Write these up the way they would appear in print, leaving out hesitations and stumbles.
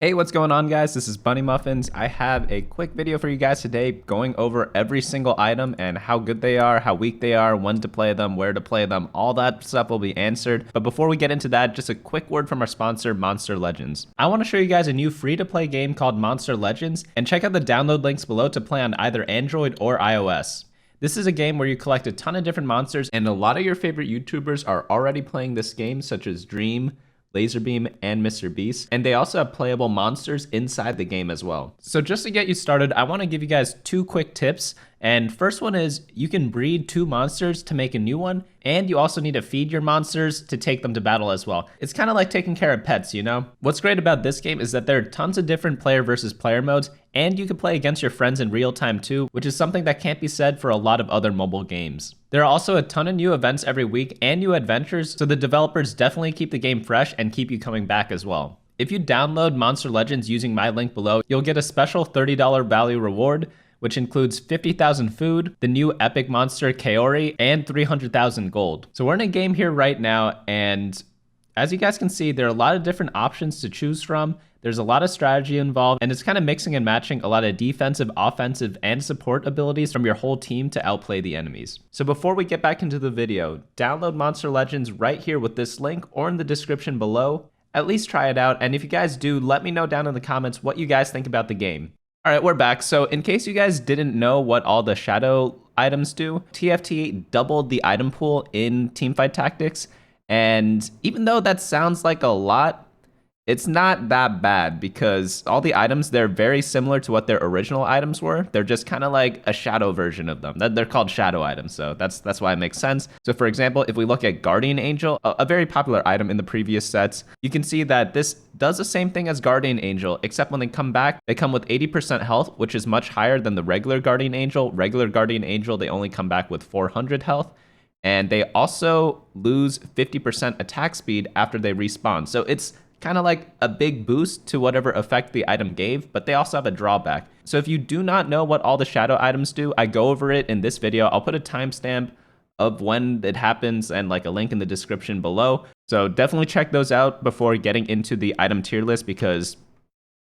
Hey, what's going on, guys? This is BunnyMuffins. I have a quick video for you guys today going over every single item and how good they are, how weak they are, when to play them, where to play them. All that stuff will be answered. But before we get into that, just a quick word from our sponsor, Monster Legends. I want to show you guys a new free-to-play game called Monster Legends, and check out the download links below to play on either Android or iOS. This is a game where you collect a ton of different monsters, and a lot of your favorite YouTubers are already playing this game, such as Dream, Laserbeam, and Mr. Beast, and they also have playable monsters inside the game as well. So just to get you started, I want to give you guys two quick tips. And first one is you can breed two monsters to make a new one, and you also need to feed your monsters to take them to battle as well. It's kind of like taking care of pets, you know? What's great about this game is that there are tons of different player versus player modes, and you can play against your friends in real time too, which is something that can't be said for a lot of other mobile games. There are also a ton of new events every week and new adventures, so the developers definitely keep the game fresh and keep you coming back as well. If you download Monster Legends using my link below, you'll get a special $30 value reward, which includes 50,000 food, the new epic monster Kaori, and 300,000 gold. So we're in a game here right now, and as you guys can see, there are a lot of different options to choose from. There's a lot of strategy involved, and it's kind of mixing and matching a lot of defensive, offensive, and support abilities from your whole team to outplay the enemies. So before we get back into the video, download Monster Legends right here with this link or in the description below. At least try it out, and if you guys do, let me know down in the comments what you guys think about the game. All right, we're back. So in case you guys didn't know what all the shadow items do, TFT doubled the item pool in Teamfight Tactics. And even though that sounds like a lot, it's not that bad because all the items, they're very similar to what their original items were. They're just kind of like a shadow version of them. They're called shadow items, so that's why it makes sense. So for example, if we look at Guardian Angel, a very popular item in the previous sets, you can see that this does the same thing as Guardian Angel, except when they come back, they come with 80% health, which is much higher than the regular Guardian Angel. Regular Guardian Angel, they only come back with 400 health. And they also lose 50% attack speed after they respawn. So it's kind of like a big boost to whatever effect the item gave, but they also have a drawback. So if you do not know what all the shadow items do, I go over it in this video. I'll put a timestamp of when it happens and like a link in the description below. So definitely check those out before getting into the item tier list, because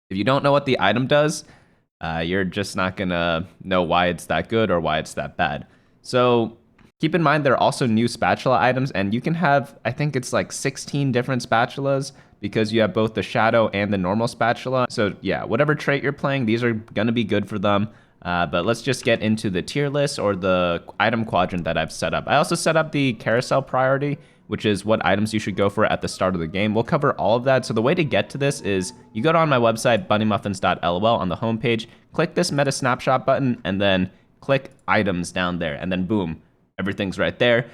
if you don't know what the item does, you're just not gonna know why it's that good or why it's that bad. So keep in mind, there are also new spatula items, and you can have, I think it's like 16 different spatulas, because you have both the shadow and the normal spatula. So yeah, whatever trait you're playing, these are gonna be good for them. But let's just get into the tier list or the item quadrant that I've set up. I also set up the carousel priority, which is what items you should go for at the start of the game. We'll cover all of that. So the way to get to this is you go to on my website, bunnymuffins.lol, on the homepage, click this meta snapshot button, and then click items down there, and then boom, everything's right there.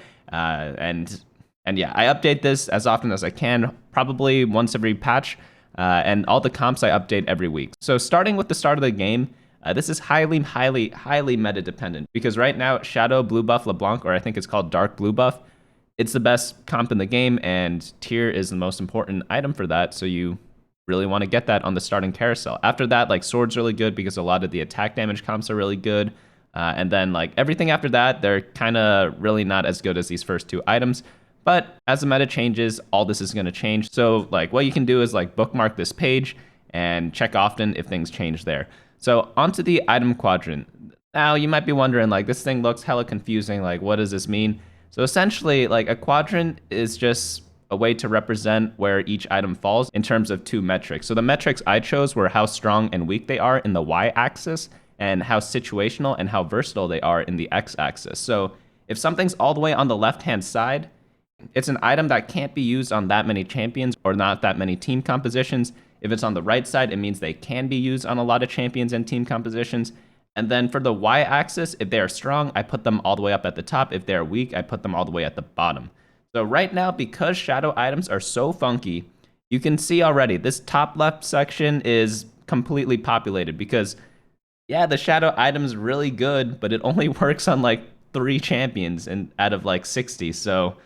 And yeah, I update this as often as I can, probably once every patch, and all the comps I update every week. So starting with the start of the game, this is highly meta dependent, because right now Shadow Blue Buff LeBlanc, or I think it's called Dark Blue Buff, it's the best comp in the game, and tier is the most important item for that, so you really want to get that on the starting carousel. After that, like Sword's really good because a lot of the attack damage comps are really good, and then like everything after that, they're kind of really not as good as these first two items. But as the meta changes, all this is going to change. So like what you can do is like bookmark this page and check often if things change there. So onto the item quadrant. Now you might be wondering, like, this thing looks hella confusing. Like, what does this mean? So essentially, like, a quadrant is just a way to represent where each item falls in terms of two metrics. So the metrics I chose were how strong and weak they are in the y-axis, and how situational and how versatile they are in the x-axis. So if something's all the way on the left-hand side, it's an item that can't be used on that many champions or not that many team compositions. If it's on the right side, it means they can be used on a lot of champions and team compositions. And then for the y-axis, if they are strong, I put them all the way up at the top. If they're weak, I put them all the way at the bottom. So right now, because shadow items are so funky, you can see already this top left section is completely populated because, yeah, the shadow item's really good, but it only works on like 3 champions and out of like 60. So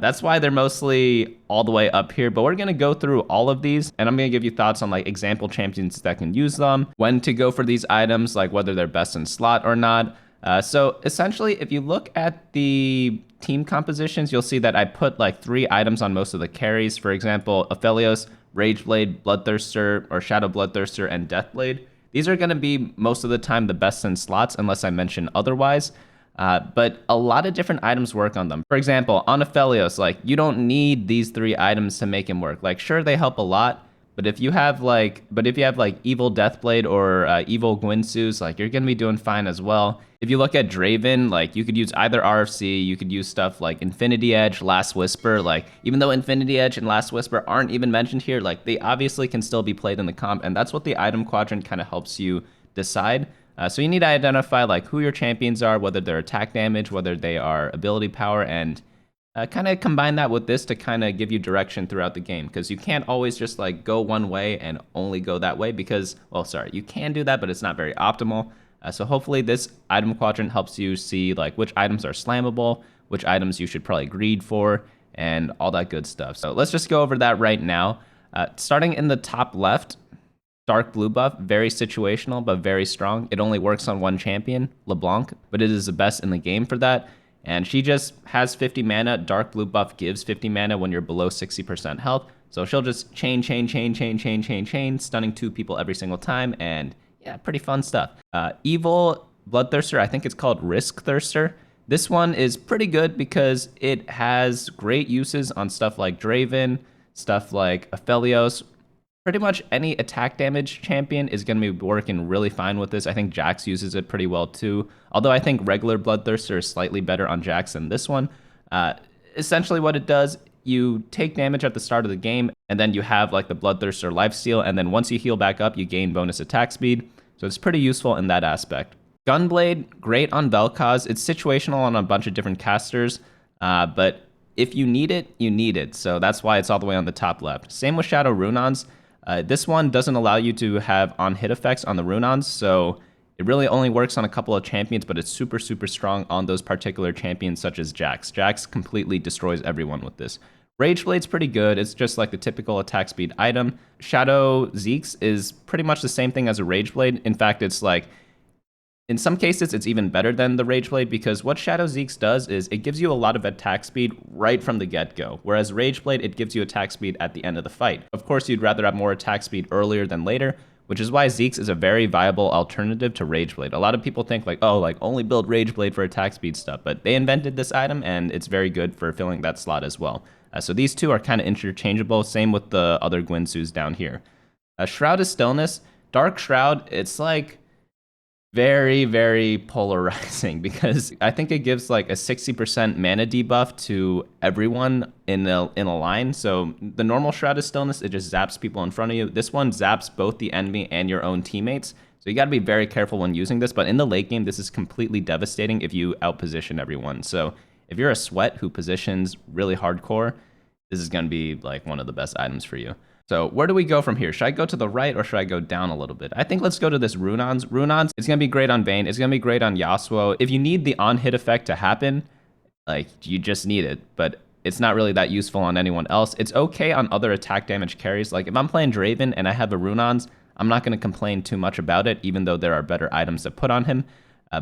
that's why they're mostly all the way up here, but we're going to go through all of these, and I'm going to give you thoughts on like example champions that can use them, when to go for these items, like whether they're best in slot or not. So essentially, if you look at the team compositions, you'll see that I put like 3 items on most of the carries. For example, Aphelios Rage Blade, Bloodthirster, or Shadow Bloodthirster, and Deathblade. These are going to be most of the time the best in slots unless I mention otherwise. But a lot of different items work on them. For example, on Aphelios, like you don't need these 3 items to make him work. Like sure, they help a lot, but if you have like Evil Deathblade or Evil Gwynsus, like you're gonna be doing fine as well. If you look at Draven, like you could use either RFC, you could use stuff like Infinity Edge, Last Whisper. Like even though Infinity Edge and Last Whisper aren't even mentioned here, like they obviously can still be played in the comp, and that's what the item quadrant kind of helps you decide. So you need to identify like who your champions are, whether they're attack damage, whether they are ability power, and kind of combine that with this to kind of give you direction throughout the game, because you can't always just like go one way and only go that way because, well, sorry, you can do that, but it's not very optimal. So hopefully this item quadrant helps you see like which items are slammable, which items you should probably greed for, and all that good stuff. So let's just go over that right now. Starting in the top left, Dark Blue buff, very situational, but very strong. It only works on one champion, LeBlanc, but it is the best in the game for that. And she just has 50 mana. Dark Blue buff gives 50 mana when you're below 60% health. So she'll just chain, stunning 2 people every single time. And yeah, pretty fun stuff. Evil Bloodthirster, I think it's called Risk Thirster. This one is pretty good because it has great uses on stuff like Draven, stuff like Aphelios. Pretty much any attack damage champion is going to be working really fine with this. I think Jax uses it pretty well too. Although I think regular Bloodthirster is slightly better on Jax than this one. Essentially what it does, you take damage at the start of the game, and then you have like the Bloodthirster lifesteal, and then once you heal back up, you gain bonus attack speed. So it's pretty useful in that aspect. Gunblade, great on Vel'Koz. It's situational on a bunch of different casters, but if you need it, you need it. So that's why it's all the way on the top left. Same with Shadow Runons. This one doesn't allow you to have on-hit effects on the Runons, so it really only works on a couple of champions, but it's super, super strong on those particular champions such as Jax. Jax completely destroys everyone with this. Rage Blade's pretty good. It's just like the typical attack speed item. Shadow Zeke's is pretty much the same thing as a Rage Blade. In fact, it's like, in some cases, it's even better than the Rage Blade because what Shadow Zeke's does is it gives you a lot of attack speed right from the get-go, whereas Rage Blade, it gives you attack speed at the end of the fight. Of course, you'd rather have more attack speed earlier than later, which is why Zeke's is a very viable alternative to Rage Blade. A lot of people think like, oh, like only build Rage Blade for attack speed stuff, but they invented this item and it's very good for filling that slot as well. So these two are kind of interchangeable, same with the other Gwynsus down here. Shroud of Stillness, Dark Shroud, it's like very, very polarizing because I think it gives like a 60% mana debuff to everyone in a line. So the normal Shroud of Stillness, it just zaps people in front of you. This one zaps both the enemy and your own teammates. So you got to be very careful when using this. But in the late game, this is completely devastating if you outposition everyone. So if you're a sweat who positions really hardcore, this is going to be like one of the best items for you. So where do we go from here? Should I go to the right or should I go down a little bit? I think let's go to this Runons. Runons, it's going to be great on Vayne. It's going to be great on Yasuo. If you need the on-hit effect to happen, like you just need it, but it's not really that useful on anyone else. It's okay on other attack damage carries. Like if I'm playing Draven and I have a Runons, I'm not going to complain too much about it, even though there are better items to put on him.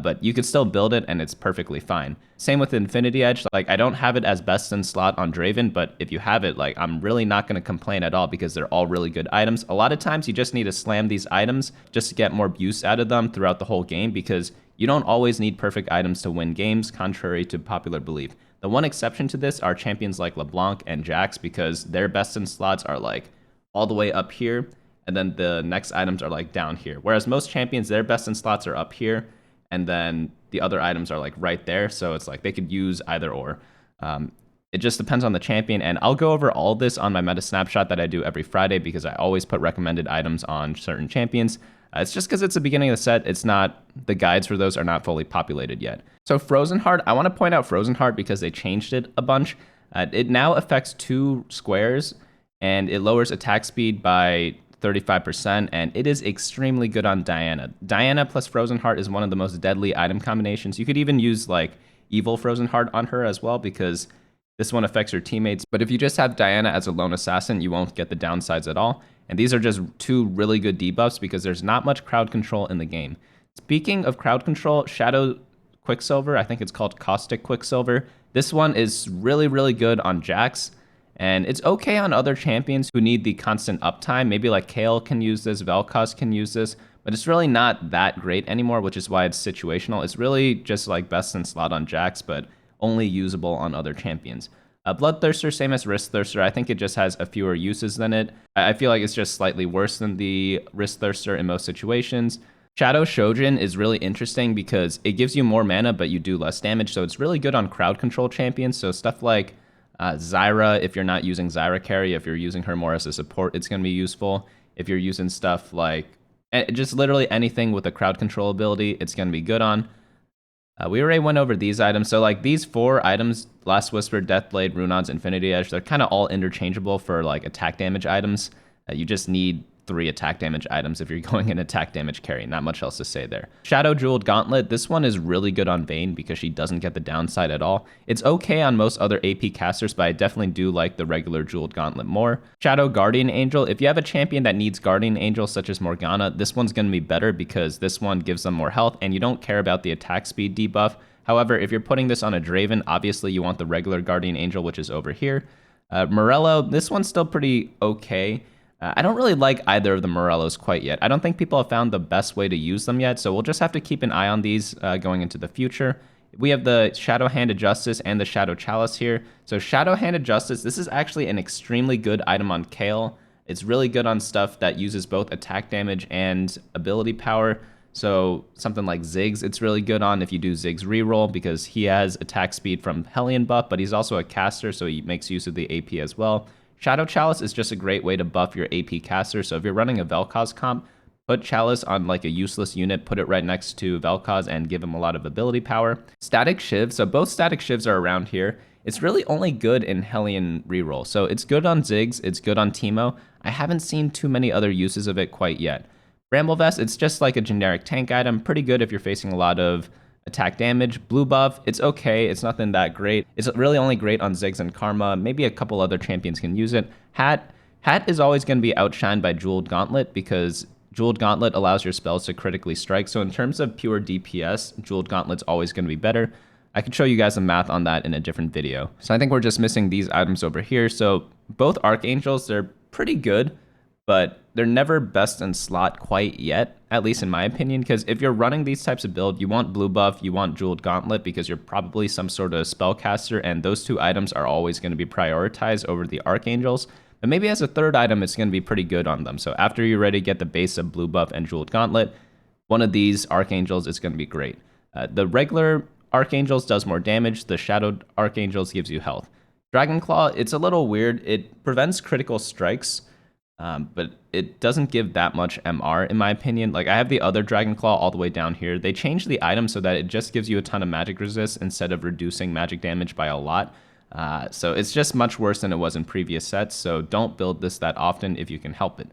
But you could still build it and it's perfectly fine. Same with Infinity Edge. Like I don't have it as best in slot on Draven, but if you have it, like I'm really not going to complain at all because they're all really good items. A lot of times you just need to slam these items just to get more use out of them throughout the whole game because you don't always need perfect items to win games, contrary to popular belief. The one exception to this are champions like LeBlanc and Jax because their best in slots are like all the way up here, and then the next items are like down here. Whereas most champions, their best in slots are up here, and then the other items are like right there. So it's like they could use either or. It just depends on the champion. And I'll go over all this on my meta snapshot that I do every Friday because I always put recommended items on certain champions. It's just because it's the beginning of the set. It's not, the guides for those are not fully populated yet. So Frozen Heart, I want to point out Frozen Heart because they changed it a bunch. It now affects 2 squares and it lowers attack speed by 35%, and it is extremely good on Diana. Diana plus Frozen Heart is one of the most deadly item combinations. You could even use like Evil Frozen Heart on her as well because this one affects her teammates. But if you just have Diana as a lone assassin, you won't get the downsides at all. And these are just 2 really good debuffs because there's not much crowd control in the game. Speaking of crowd control, Shadow Quicksilver, I think it's called Caustic Quicksilver. This one is really, really good on Jax. And it's okay on other champions who need the constant uptime. Maybe like Kale can use this, Vel'Koz can use this, but it's really not that great anymore, which is why it's situational. It's really just like best in slot on Jax, but only usable on other champions. Bloodthirster, same as Wrist Thirster. I think it just has a fewer uses than it. I feel like it's just slightly worse than the Wrist Thirster in most situations. Shadow Shojin is really interesting because it gives you more mana, but you do less damage. So it's really good on crowd control champions. So stuff like Zyra, if you're not using Zyra carry, if you're using her more as a support, it's going to be useful. If you're using stuff like just literally anything with a crowd control ability, it's going to be good on. We already went over these items. So like these 4 items, Last Whisper, Deathblade, Runon's Infinity Edge, they're kind of all interchangeable for like attack damage items. You just need 3 attack damage items if you're going in attack damage carry. Not much else to say there. Shadow Jeweled Gauntlet. This one is really good on Vayne because she doesn't get the downside at all. It's okay on most other AP casters, but I definitely do like the regular Jeweled Gauntlet more. Shadow Guardian Angel. If you have a champion that needs Guardian Angel, such as Morgana, this one's going to be better because this one gives them more health and you don't care about the attack speed debuff. However, if you're putting this on a Draven, obviously you want the regular Guardian Angel, which is over here. Morello, this one's still pretty okay. I don't really like either of the Morellos quite yet. I don't think people have found the best way to use them yet, so we'll just have to keep an eye on these going into the future. We have the Shadow Handed Justice and the Shadow Chalice here. So Shadow Handed Justice, this is actually an extremely good item on Kale. It's really good on stuff that uses both attack damage and ability power. So something like Ziggs, it's really good on if you do Ziggs reroll because he has attack speed from Hellion buff, but he's also a caster, so he makes use of the AP as well. Shadow Chalice is just a great way to buff your AP caster. So if you're running a Vel'Koz comp, put Chalice on like a useless unit, put it right next to Vel'Koz and give him a lot of ability power. Static Shiv, so both Static Shivs are around here. It's really only good in Hellion reroll. So it's good on Ziggs, it's good on Teemo. I haven't seen too many other uses of it quite yet. Bramble Vest, it's just like a generic tank item, pretty good if you're facing a lot of attack damage. Blue buff, it's okay. It's nothing that great. It's really only great on Ziggs and Karma. Maybe a couple other champions can use it. Hat is always going to be outshined by Jeweled Gauntlet because Jeweled Gauntlet allows your spells to critically strike. So in terms of pure DPS, Jeweled Gauntlet's always going to be better. I could show you guys the math on that in a different video. So I think we're just missing these items over here. So both Archangels, they're pretty good, but they're never best in slot quite yet, at least in my opinion, because if you're running these types of build, you want blue buff, you want Jeweled Gauntlet because you're probably some sort of spellcaster, and those 2 items are always going to be prioritized over the Archangels. But maybe as a 3rd item, it's going to be pretty good on them. So after you're ready to get the base of blue buff and Jeweled Gauntlet, one of these Archangels is going to be great. The regular Archangels does more damage. The Shadowed Archangels gives you health. Dragonclaw, it's a little weird. It prevents critical strikes, but it doesn't give that much MR in my opinion. Like I have the other Dragonclaw all the way down here. They changed the item so that it just gives you a ton of magic resist instead of reducing magic damage by a lot. So it's just much worse than it was in previous sets. So don't build this that often if you can help it.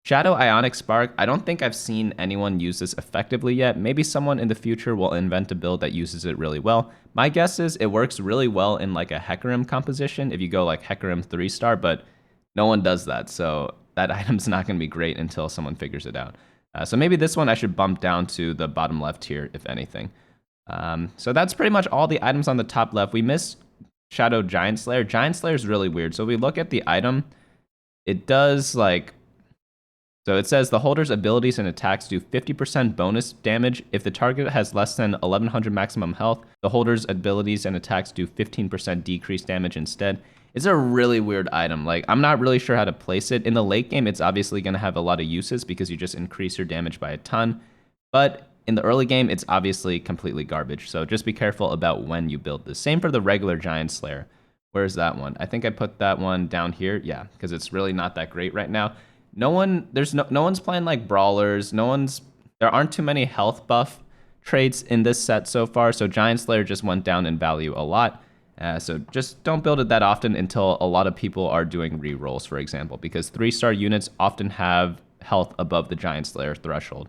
Shadow Ionic Spark, I don't think I've seen anyone use this effectively yet. Maybe someone in the future will invent a build that uses it really well. My guess is it works really well in like a Hecarim composition if you go like Hecarim 3-star, but no one does that, so that item's not going to be great until someone figures it out. So maybe this one I should bump down to the bottom left here, if anything. So that's pretty much all the items on the top left. We missed Shadow Giant Slayer. Giant Slayer is really weird. So if we look at the item, it does like... So it says the holder's abilities and attacks do 50% bonus damage. If the target has less than 1100 maximum health, the holder's abilities and attacks do 15% decreased damage instead. It's a really weird item. Like, I'm not really sure how to place it. In the late game, it's obviously going to have a lot of uses because you just increase your damage by a ton. But in the early game, it's obviously completely garbage. So just be careful about when you build this. Same for the regular Giant Slayer. Where's that one? I think I put that one down here. Yeah, because it's really not that great right now. No one's playing like brawlers. There aren't too many health buff traits in this set so far. So Giant Slayer just went down in value a lot. So just don't build it that often until a lot of people are doing rerolls, for example, because 3-star units often have health above the Giant Slayer threshold.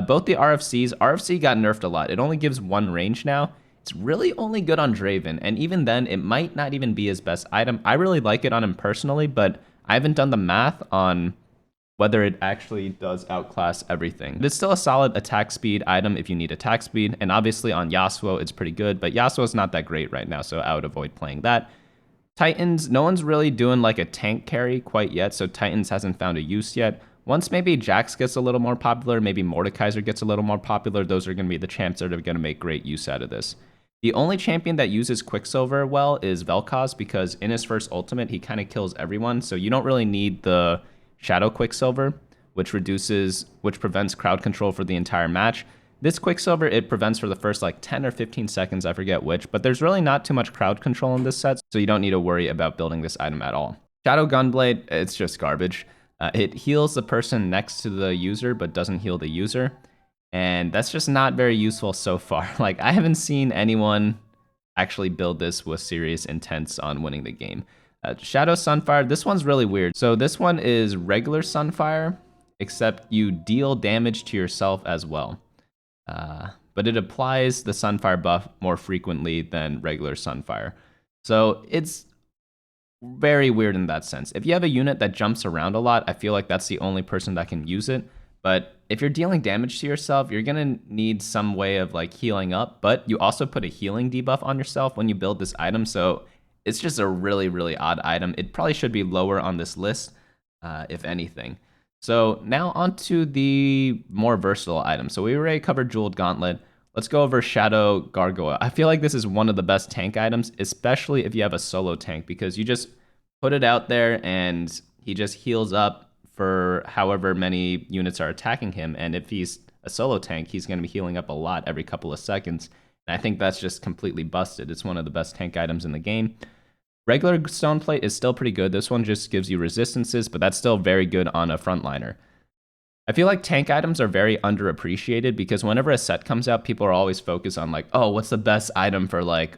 Both the RFC got nerfed a lot. It only gives 1 range now. It's really only good on Draven, and even then, it might not even be his best item. I really like it on him personally, but I haven't done the math on whether it actually does outclass everything. It's still a solid attack speed item if you need attack speed, and obviously on Yasuo it's pretty good, but Yasuo is not that great right now, so I would avoid playing that. Titans, no one's really doing like a tank carry quite yet, so Titans hasn't found a use yet. Once maybe Jax gets a little more popular, maybe Mordekaiser gets a little more popular, those are going to be the champs that are going to make great use out of this. The only champion that uses Quicksilver well is Vel'Koz, because in his first ultimate, he kind of kills everyone, so you don't really need the Shadow Quicksilver, which prevents crowd control for the entire match. This Quicksilver, it prevents for the first like 10 or 15 seconds, I forget which, but there's really not too much crowd control in this set, so you don't need to worry about building this item at all. Shadow Gunblade, it's just garbage. It heals the person next to the user, but doesn't heal the user, and that's just not very useful so far. Like, I haven't seen anyone actually build this with serious intents on winning the game. Shadow Sunfire, this one's really weird. So this one is regular Sunfire, except you deal damage to yourself as well. But it applies the Sunfire buff more frequently than regular Sunfire. So it's very weird in that sense. If you have a unit that jumps around a lot, I feel like that's the only person that can use it. But if you're dealing damage to yourself, you're going to need some way of like healing up, but you also put a healing debuff on yourself when you build this item. So it's just a really, really odd item. It probably should be lower on this list, if anything. So now onto the more versatile items. So we already covered Jeweled Gauntlet. Let's go over Shadow Gargoyle. I feel like this is one of the best tank items, especially if you have a solo tank, because you just put it out there and he just heals up for however many units are attacking him. And if he's a solo tank, he's going to be healing up a lot every couple of seconds. And I think that's just completely busted. It's one of the best tank items in the game. Regular Stone Plate is still pretty good. This one just gives you resistances, but that's still very good on a frontliner. I feel like tank items are very underappreciated because whenever a set comes out, people are always focused on like, oh, what's the best item for like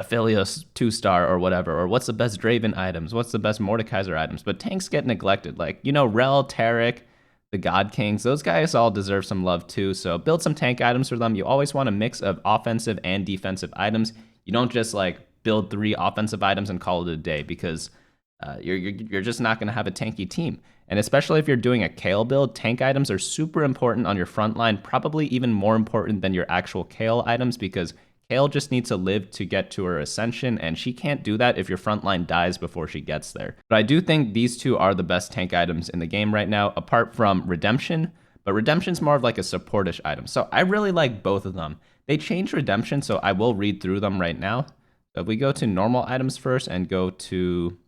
Aphelios 2-star or whatever, or what's the best Draven items, what's the best Mordekaiser items, but tanks get neglected. Like, you know, Rel, Taric, the God Kings, those guys all deserve some love too, so build some tank items for them. You always want a mix of offensive and defensive items. You don't just like build 3 offensive items and call it a day, because you're just not going to have a tanky team. And especially if you're doing a Kayle build, tank items are super important on your front line, probably even more important than your actual Kayle items, because Kayle just needs to live to get to her ascension, and she can't do that if your front line dies before she gets there. But I do think these two are the best tank items in the game right now, apart from Redemption, but Redemption's more of like a supportish item. So I really like both of them. They changed Redemption, so I will read through them right now. So if we go to normal items first and go to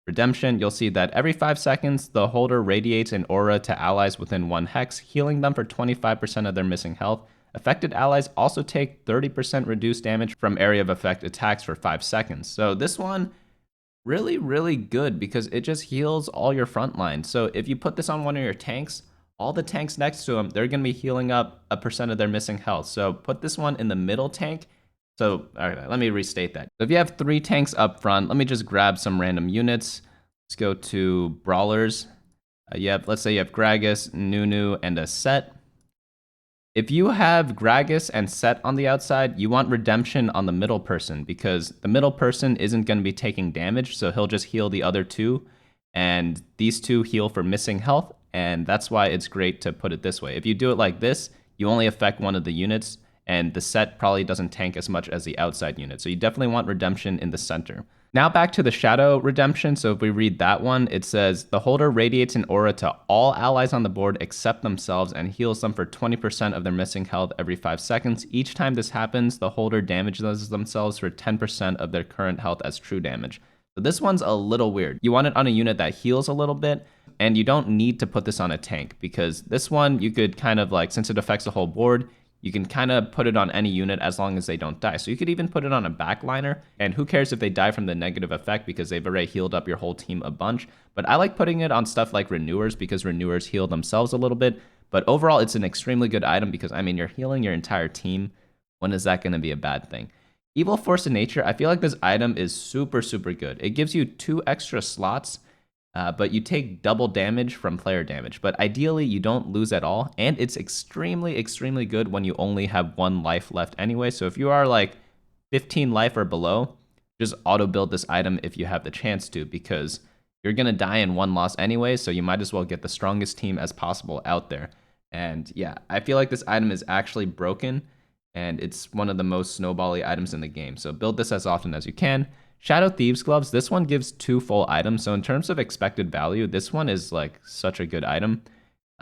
Redemption, you'll see that every 5 seconds, the holder radiates an aura to allies within 1 hex, healing them for 25% of their missing health. Affected allies also take 30% reduced damage from area of effect attacks for 5 seconds. So this one, really, really good because it just heals all your front line. So if you put this on one of your tanks, all the tanks next to them, they're going to be healing up 1% of their missing health. So put this one in the middle tank. So, all right, let me restate that. So if you have 3 tanks up front, let me just grab some random units. Let's go to Brawlers. Let's say you have Gragas, Nunu, and a Set. If you have Gragas and Set on the outside, you want Redemption on the middle person, because the middle person isn't going to be taking damage, so he'll just heal the other 2, and these 2 heal for missing health, and that's why it's great to put it this way. If you do it like this, you only affect one of the units, and the Set probably doesn't tank as much as the outside unit. So you definitely want Redemption in the center. Now back to the Shadow Redemption. So if we read that one, it says, the holder radiates an aura to all allies on the board except themselves and heals them for 20% of their missing health every 5 seconds. Each time this happens, the holder damages themselves for 10% of their current health as true damage. So this one's a little weird. You want it on a unit that heals a little bit, and you don't need to put this on a tank, because this one you could kind of like, since it affects the whole board, you can kind of put it on any unit as long as they don't die. So you could even put it on a backliner, and who cares if they die from the negative effect because they've already healed up your whole team a bunch. But I like putting it on stuff like Renewers because Renewers heal themselves a little bit. But overall, it's an extremely good item because, I mean, you're healing your entire team. When is that going to be a bad thing? Evil Force of Nature, I feel like this item is super, super good. It gives you 2 extra slots, but you take double damage from player damage. But ideally, you don't lose at all. And it's extremely, extremely good when you only have 1 life left anyway. So if you are like 15 life or below, just auto build this item if you have the chance to, because you're going to die in 1 loss anyway. So you might as well get the strongest team as possible out there. And yeah, I feel like this item is actually broken, and it's one of the most snowbally items in the game. So build this as often as you can. Shadow Thieves Gloves, this one gives 2 full items. So in terms of expected value, this one is like such a good item.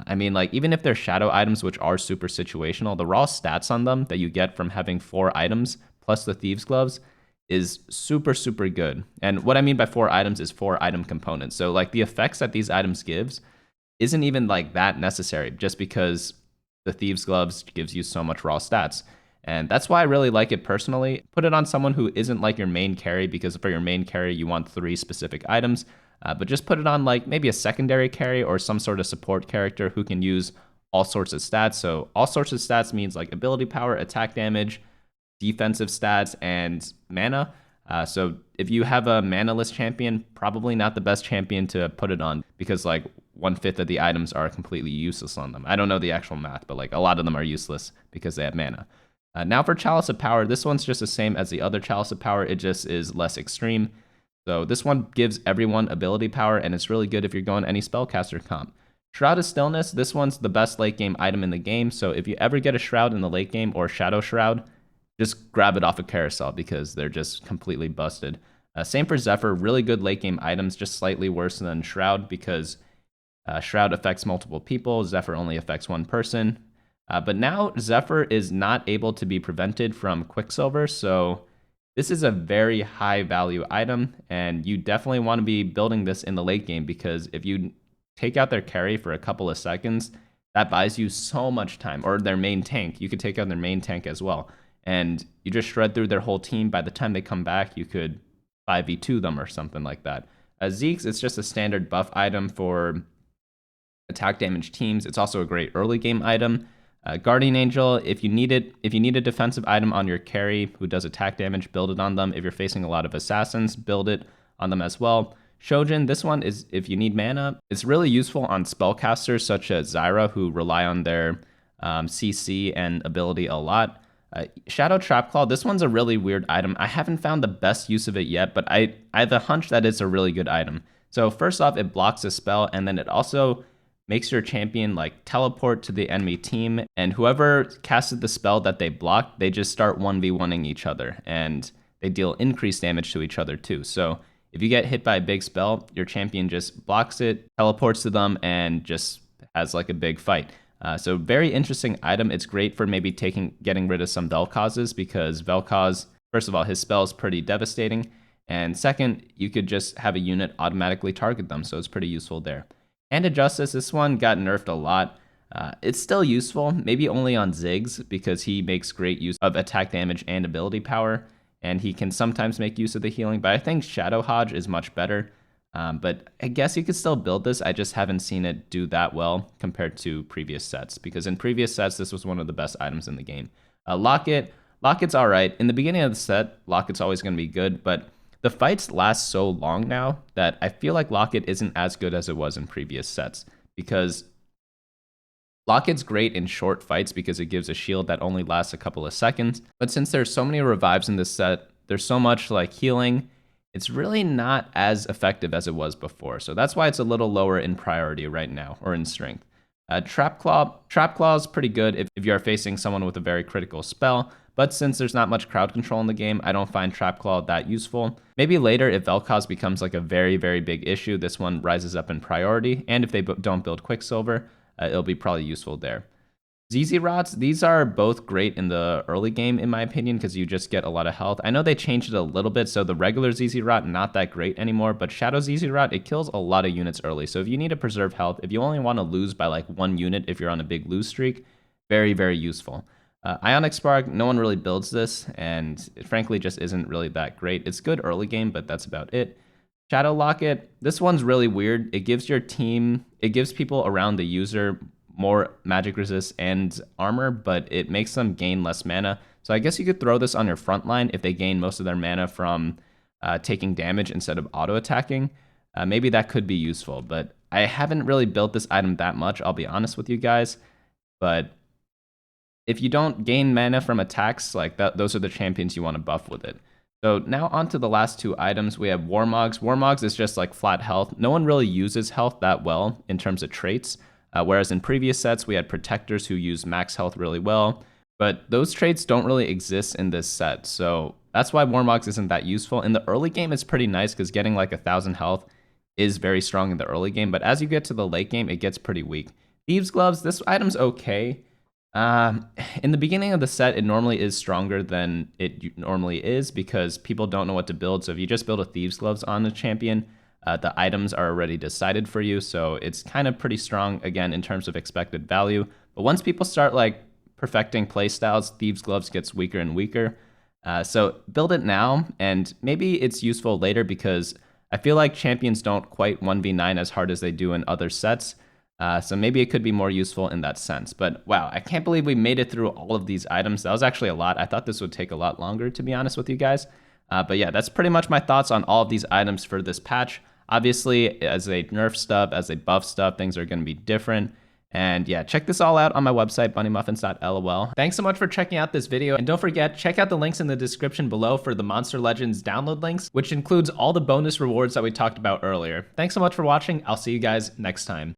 I mean, like, even if they're shadow items, which are super situational, the raw stats on them that you get from having 4 items plus the Thieves Gloves is super, super good. And what I mean by 4 items is 4 item components. So, like, the effects that these items gives isn't even, like, that necessary just because the Thieves Gloves gives you so much raw stats. And that's why I really like it personally. Put it on someone who isn't, like, your main carry, because for your main carry, you want 3 specific items. But just put it on like maybe a secondary carry or some sort of support character who can use all sorts of stats. So all sorts of stats means like ability power, attack damage, defensive stats, and mana. So if you have a mana-less champion, probably not the best champion to put it on because like 1/5 of the items are completely useless on them. I don't know the actual math, but like a lot of them are useless because they have mana. Now for Chalice of Power, this one's just the same as the other Chalice of Power. It just is less extreme. So this one gives everyone ability power, and it's really good if you're going any spellcaster comp. Shroud of Stillness, this one's the best late game item in the game, so if you ever get a Shroud in the late game or Shadow Shroud, just grab it off of Carousel because they're just completely busted. Same for Zephyr, really good late game items, just slightly worse than Shroud because Shroud affects multiple people, Zephyr only affects one person. But now Zephyr is not able to be prevented from Quicksilver, so this is a very high value item, and you definitely want to be building this in the late game because if you take out their carry for a couple of seconds, that buys you so much time, or their main tank. You could take out their main tank as well, and you just shred through their whole team. By the time they come back, you could 5v2 them or something like that. Zeke's, it's just a standard buff item for attack damage teams. It's also a great early game item. Guardian Angel, if you need a defensive item on your carry who does attack damage, build it on them. If you're facing a lot of assassins, build it on them as well. Shojin, this one is if you need mana. It's really useful on spellcasters such as Zyra who rely on their CC and ability a lot. Shadow Trapclaw, this one's a really weird item. I haven't found the best use of it yet, but I have a hunch that it's a really good item. So first off, it blocks a spell, and then it also makes your champion like teleport to the enemy team, and whoever casted the spell that they blocked, they just start 1v1ing each other, and they deal increased damage to each other too. So if you get hit by a big spell, your champion just blocks it, teleports to them, and just has like a big fight. So very interesting item. It's great for maybe getting rid of some Vel'Kozes because Vel'Koz, first of all, his spell is pretty devastating, and second, you could just have a unit automatically target them, so it's pretty useful there. Hand of Justice, this one got nerfed a lot. It's still useful, maybe only on Ziggs, because he makes great use of attack damage and ability power, and he can sometimes make use of the healing, but I think Shadow Hodge is much better. But I guess you could still build this, I just haven't seen it do that well compared to previous sets, because in previous sets, this was one of the best items in the game. Locket's alright. In the beginning of the set, Locket's always going to be good, but the fights last so long now that I feel like Locket isn't as good as it was in previous sets, because Locket's great in short fights because it gives a shield that only lasts a couple of seconds. But since there's so many revives in this set, there's so much like healing, it's really not as effective as it was before. So that's why it's a little lower in priority right now, or in strength. Trapclaw is pretty good if you are facing someone with a very critical spell, but since there's not much crowd control in the game, I don't find Trapclaw that useful. Maybe later, if Vel'Koz becomes like a very, very big issue, this one rises up in priority, and if they don't build Quicksilver, it'll be probably useful there. ZZ Rots, these are both great in the early game, in my opinion, because you just get a lot of health. I know they changed it a little bit, so the regular ZZ Rot, not that great anymore, but Shadow ZZ Rot, it kills a lot of units early. So if you need to preserve health, if you only want to lose by like 1 unit if you're on a big lose streak, very, very useful. Ionic Spark, no one really builds this, and it frankly just isn't really that great. It's good early game, but that's about it. Shadow Locket, this one's really weird. It gives people around the user more magic resist and armor, but it makes them gain less mana. So I guess you could throw this on your front line if they gain most of their mana from taking damage instead of auto-attacking. Maybe that could be useful, but I haven't really built this item that much, I'll be honest with you guys. But if you don't gain mana from attacks, like that, those are the champions you want to buff with it. So now on to the last 2 items. We have Warmogs. Warmogs is just like flat health. No one really uses health that well in terms of traits. Whereas in previous sets, we had Protectors who use max health really well. but those traits don't really exist in this set. So that's why Warmogs isn't that useful. In the early game, it's pretty nice because getting like 1,000 health is very strong in the early game, but as you get to the late game, it gets pretty weak. Thieves Gloves, this item's okay. In the beginning of the set, it normally is stronger than it normally is because people don't know what to build. So if you just build a Thieves Gloves on a champion, the items are already decided for you. So it's kind of pretty strong, again, in terms of expected value. But once people start like perfecting playstyles, Thieves Gloves gets weaker and weaker. So build it now, and maybe it's useful later because I feel like champions don't quite 1v9 as hard as they do in other sets. So maybe it could be more useful in that sense. But wow, I can't believe we made it through all of these items. That was actually a lot. I thought this would take a lot longer, to be honest with you guys. But yeah, that's pretty much my thoughts on all of these items for this patch. Obviously, as they nerf stuff, as they buff stuff, things are going to be different. And yeah, check this all out on my website, bunnymuffins.lol. Thanks so much for checking out this video. And don't forget, check out the links in the description below for the Monster Legends download links, which includes all the bonus rewards that we talked about earlier. Thanks so much for watching. I'll see you guys next time.